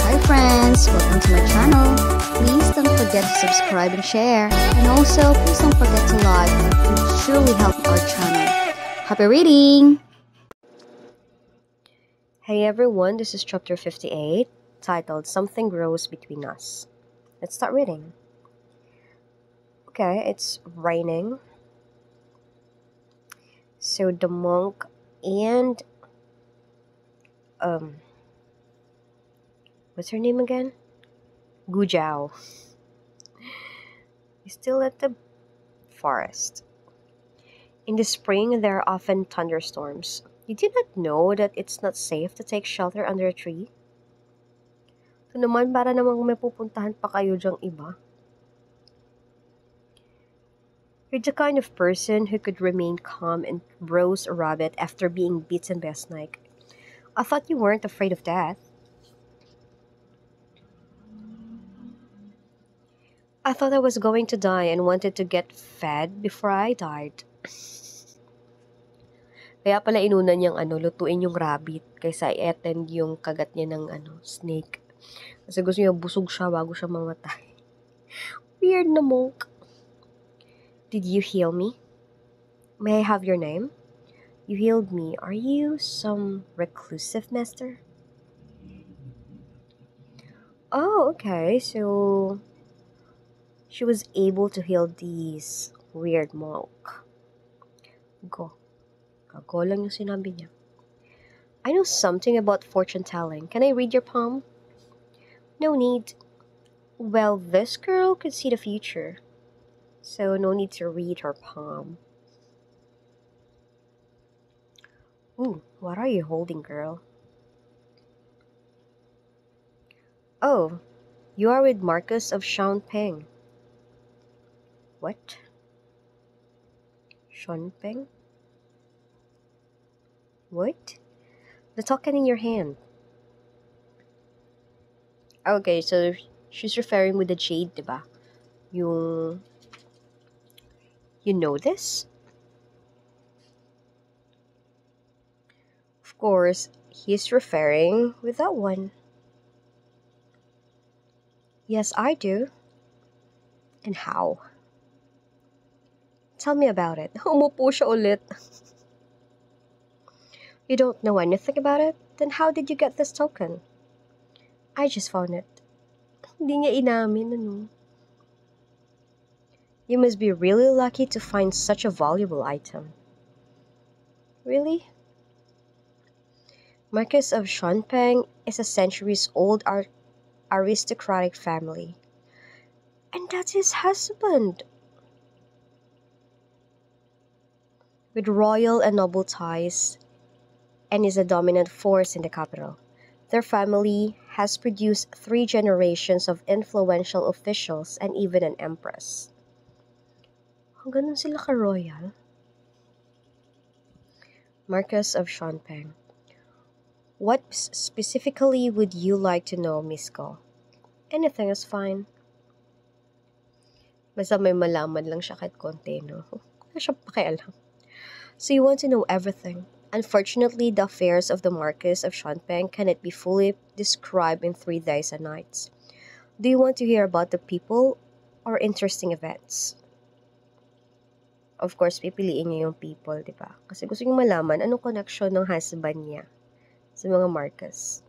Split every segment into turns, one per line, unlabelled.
Hi friends, welcome to my channel. Please don't forget to subscribe and share. And also, please don't forget to like. It will surely help our channel. Happy reading!
Hey everyone, this is chapter 58, titled Something Grows Between Us. Let's start reading. Okay, it's raining. So the monk and what's her name again? Gujiao is still at the forest. In the spring, there are often thunderstorms. You did not know that it's not safe to take shelter under a tree? Ito naman, para namang may pupuntahan pa kayo dyang iba. You're the kind of person who could remain calm and roast a rabbit after being beaten by a snake. I thought you weren't afraid of death. I thought I was going to die and wanted to get fed before I died. Kaya pala inuna niyang lutuin yung rabbit kaysa i-attend yung kagat niya ng snake. Kasi gusto niya busog siya bago siya mamatay. Weird na monk. Did you heal me? May I have your name? You healed me. Are you some reclusive master? Oh, okay. So she was able to heal these weird monk. Go. Go lang yung sinabi niya. I know something about fortune telling. Can I read your palm? No need. Well, this girl could see the future. So no need to read her palm. Ooh, what are you holding, girl? Oh, you are with Marcus of Shanpeng. What? Shanpeng? What? The token in your hand. Okay, so she's referring with the jade, diba? You know this? Of course, he's referring with that one. Yes, I do. And how? Tell me about it. Umupo siya ulit. You don't know anything about it? Then how did you get this token? I just found it. Hindi niya inamin, You must be really lucky to find such a valuable item. Really? Marquess of Shanpeng is a centuries-old aristocratic family. And that's his husband! With royal and noble ties, and is a dominant force in the capital. Their family has produced 3 generations of influential officials and even an empress. Ganun sila ka-royal? Marquess of Shanpeng. What specifically would you like to know, Miss Go? Anything is fine. Basta may malaman lang siya kahit konti, no? Wala siya pakialam. So you want to know everything. Unfortunately, the affairs of the Marquess of Shanpeng cannot be fully described in 3 days and nights. Do you want to hear about the people or interesting events? Of course, pipiliin niya yung people, di ba? Kasi gusto niyo malaman anong connection ng husband niya sa mga Marcos.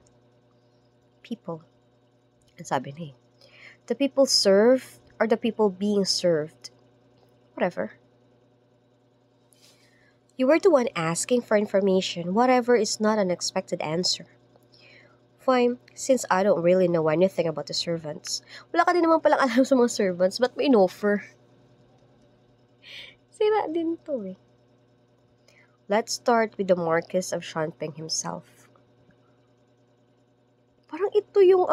People. Ang sabi niya, the people served or the people being served. Whatever. You were the one asking for information. Whatever is not an expected answer. Fine, since I don't really know anything about the servants. Wala ka din naman palang alam sa mga servants, but may in-offer. Sira din to eh. Let's start with the Marquess of Shanpeng himself. Parang ito yung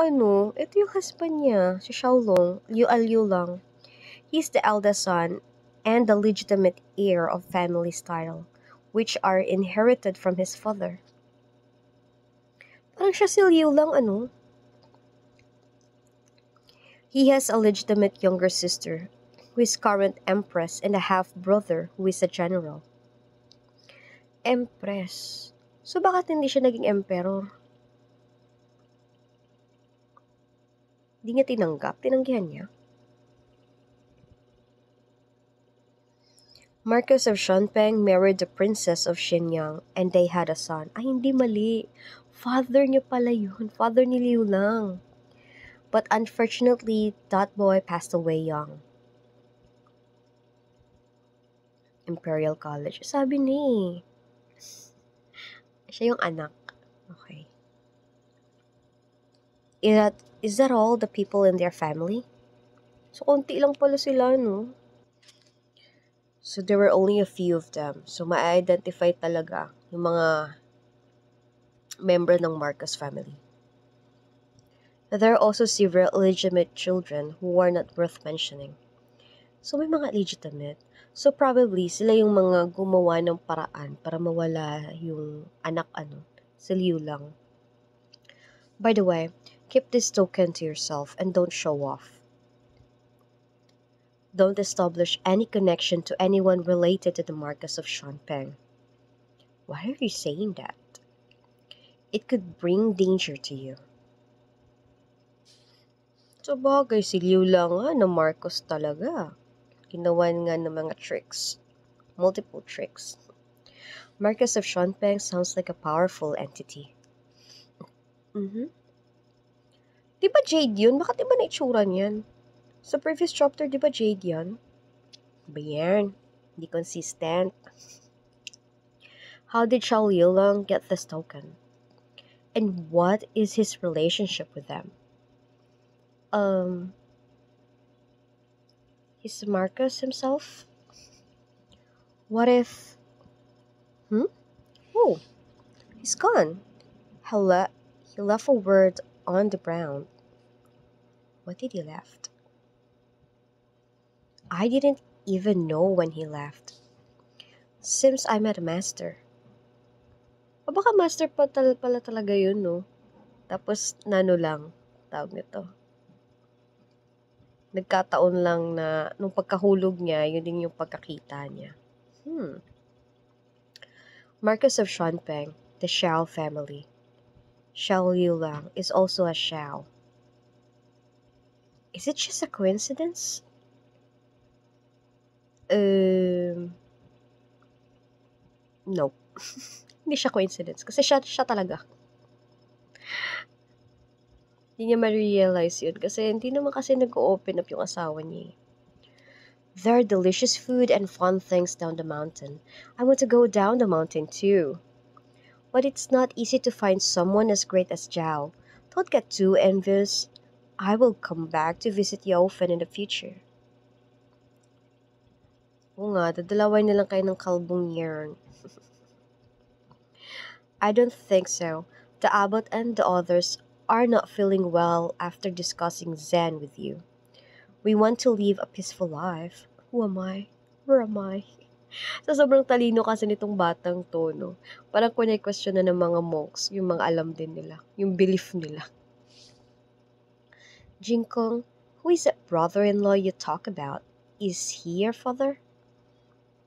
ito yung husband niya, si Xiaolong, Liu lang. He's the eldest son and the legitimate heir of family style, which are inherited from his father. Parang siya si Liu lang He has a legitimate younger sister, who is current empress, and a half-brother who is a general. Empress. So bakit hindi siya naging emperor? Di niya tinanggap, tinanggihan niya. Marcus of Shanpeng married the princess of Xinyang and they had a son. Ay, hindi mali. Father niya pala yun. Father ni Liu Lang. But unfortunately, that boy passed away young. Imperial College. Sabi ni. Siya yung anak. Okay. Is that all the people in their family? So, konti lang pala sila, no? So, there were only a few of them. So, ma-identify talaga yung mga member ng Marcos family. There are also several illegitimate children who are not worth mentioning. So, may mga legitimate. So, probably, sila yung mga gumawa ng paraan para mawala yung anak, si Liu Lang. By the way, keep this token to yourself and don't show off. Don't establish any connection to anyone related to the Marquess of Shanpeng. Why are you saying that? It could bring danger to you. So bagay, si Liu Lang nga na Marcos talaga. Ginawan nga ng mga tricks. Multiple tricks. Marquess of Shanpeng sounds like a powerful entity. Di ba Jade yun? Bakit iba na itsura niyan? Sa previous chapter, di ba Jade yan? Ba yan? Hindi consistent. How did Xiao Liulang get this token? And what is his relationship with them? Is Marcus himself? What if... Oh, he's gone. He left a word on the ground. What did he left? I didn't even know when he left. Seems I met a master. O baka master pala talaga yun, no? Tapos, nano lang, tawag nito. Nagkataon lang na, nung pagkahulog niya, yun din yung pagkakita niya. Marcus of Shanpeng, the Xiao family. Xiao Liulang is also a Xiao. Is it just a coincidence? No. Hindi siya coincidence. Kasi siya talaga. Hindi niya ma-realize yun. Kasi hindi naman kasi nag-open up yung asawa niya. There are delicious food and fun things down the mountain. I want to go down the mountain too. But it's not easy to find someone as great as Zhao. Don't get too envious. I will come back to visit you often in the future. Oo nga, dadalaway na lang kayo ng kalbong yarn. I don't think so. The abbot and the others are not feeling well after discussing Zen with you. We want to live a peaceful life. Who am I? Where am I? Sa sobrang talino kasi nitong batang to, no? Parang kune-question na ng mga monks, yung mga alam din nila, yung belief nila. Jinkong, who is that brother-in-law you talk about? Is he your father?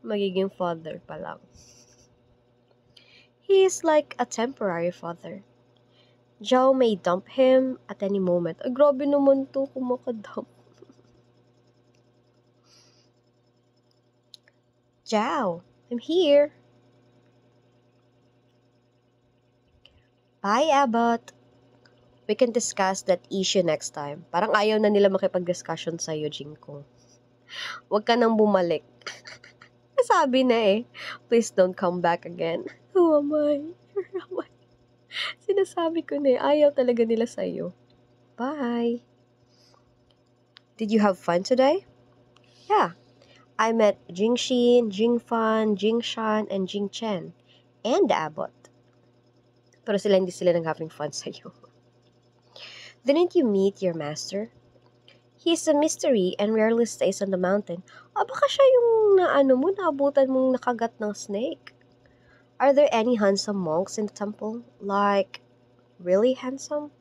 Magiging father pa lang. He is like a temporary father. Zhao may dump him at any moment. Ay, grabe naman to kung makadump. Zhao, I'm here. Bye, Abbot. We can discuss that issue next time. Parang ayaw na nila makipag-discussion sa'yo, Jinkong. Huwag ka nang bumalik. Sabi na eh, please don't come back again. Who am I? Where am I? Sinasabi ko na eh, ayaw talaga nila sa'yo. Bye. Did you have fun today? Yeah. I met Jingxin, Jingfan, Jingshan, and Jingchen. And the abbot. Pero hindi sila nang having fun sa'yo. Didn't you meet your master? He's a mystery and rarely stays on the mountain. Baka siya yung naabutan mong nakagat ng snake. Are there any handsome monks in the temple? Like, really handsome?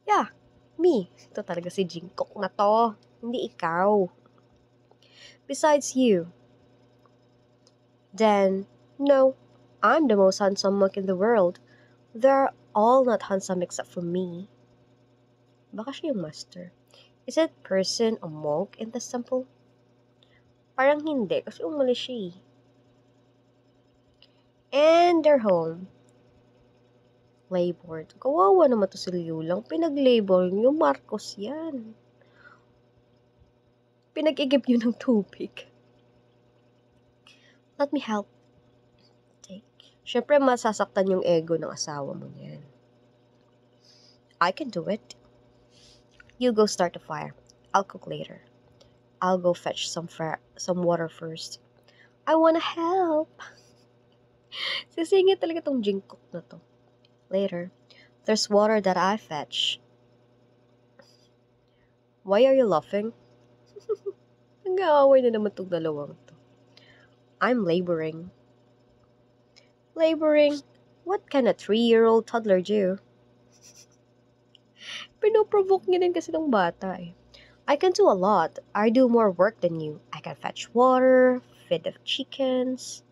Yeah, me. Ito talaga si Jingkok na to. Hindi ikaw. Besides you. Then, no, I'm the most handsome monk in the world. They're all not handsome except for me. Baka siya yung master. Is that person a monk in this temple? Parang hindi, kasi umalis siya eh. And they're home. Labored. Kawawa naman to si Liu lang. Pinag-label niyo, Marcos yan. Pinag-igip niyo ng tubig. Let me help. Take. Siyempre, masasaktan yung ego ng asawa mo niyan. I can do it. You go start the fire. I'll cook later. I'll go fetch some water first. I wanna help. Sisingit talaga tong jingkok na to. Later, there's water that I fetch. Why are you laughing? Nag-aaway na naman tong dalawang to. I'm laboring. Laboring? What can a 3-year-old toddler do? Pinoprovoke niya din kasi ng bata eh. I can do a lot. I do more work than you. I can fetch water, feed the chickens,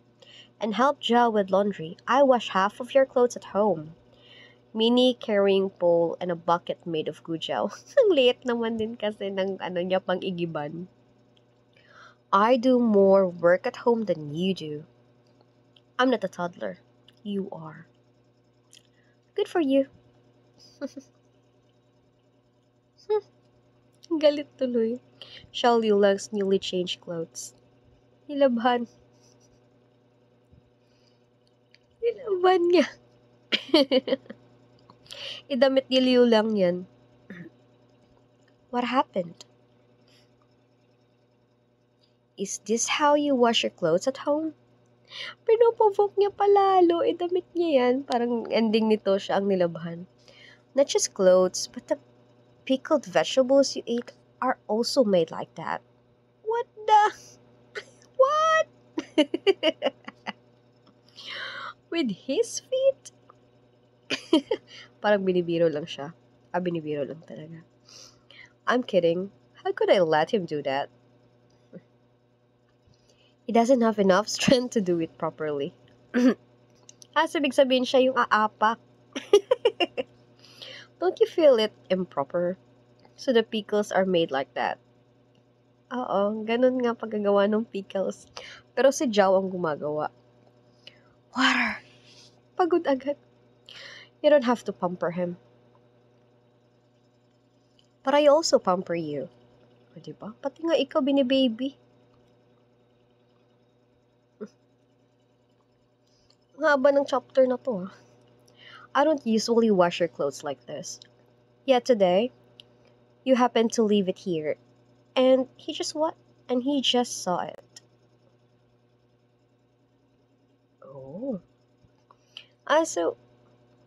and help Jiao with laundry. I wash half of your clothes at home. Mini carrying pole and a bucket made of gujao. Ang liit naman din kasi ng niya pang igiban. I do more work at home than you do. I'm not a toddler. You are. Good for you. Galit tuloy. Xiao Liulang's newly changed clothes. Nilabhan. Nilabhan niya. Idamit ni Liu lang yan. What happened? Is this how you wash your clothes at home? Pinoprovoke niya palalo. Idamit niya yan. Parang ending nito siya ang nilabhan. Not just clothes, but the pickled vegetables you ate are also made like that. What the? What? With his feet? Parang binibiro lang siya. Binibiro lang talaga. I'm kidding. How could I let him do that? He doesn't have enough strength to do it properly. Ibig sabihin siya yung aapak. Don't you feel it improper? So the pickles are made like that. Oo, ganun nga paggagawa ng pickles. Pero si Jiao ang gumagawa. Water! Pagod agad. You don't have to pamper him. But I also pamper you. O, diba? Pati nga ikaw binibaby. Ang haba ng chapter na to. I don't usually wash your clothes like this. Yet today, you happen to leave it here. And he just what? And he just saw it. Oh. So,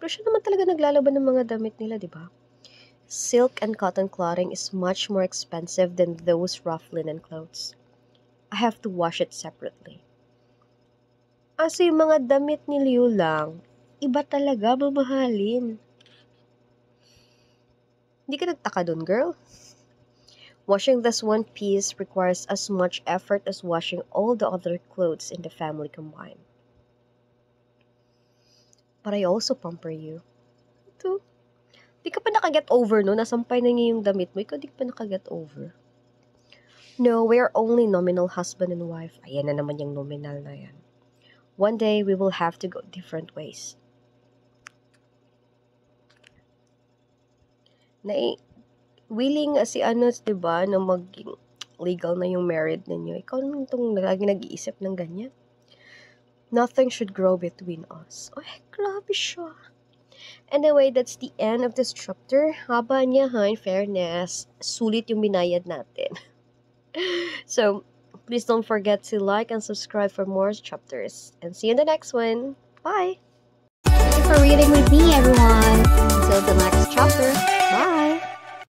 pero siya naman talaga naglalaban ng mga damit nila, di ba? Silk and cotton clothing is much more expensive than those rough linen clothes. I have to wash it separately. So yung mga damit ni Liu lang, iba talaga, mamahalin. Hindi ka nagtaka dun, girl? Washing this one piece requires as much effort as washing all the other clothes in the family combined. But I also pamper you. Ito. Di ka pa nakaget over, no? Nasampay na niya yung damit mo. Ikaw di ka pa nakaget over. No, we are only nominal husband and wife. Ayan na naman yung nominal na yan. One day, we will have to go different ways. Willing si diba, na maging legal na yung married ninyo. Ikaw naman itong lagi nag-iisip ng ganyan. Nothing should grow between us. Ay, grabe siya. Anyway, that's the end of this chapter. Haba niya, ha? In fairness, sulit yung binayad natin. So, please don't forget to like and subscribe for more chapters. And see you in the next one. Bye!
Thank you for reading with me, everyone. Until the next chapter.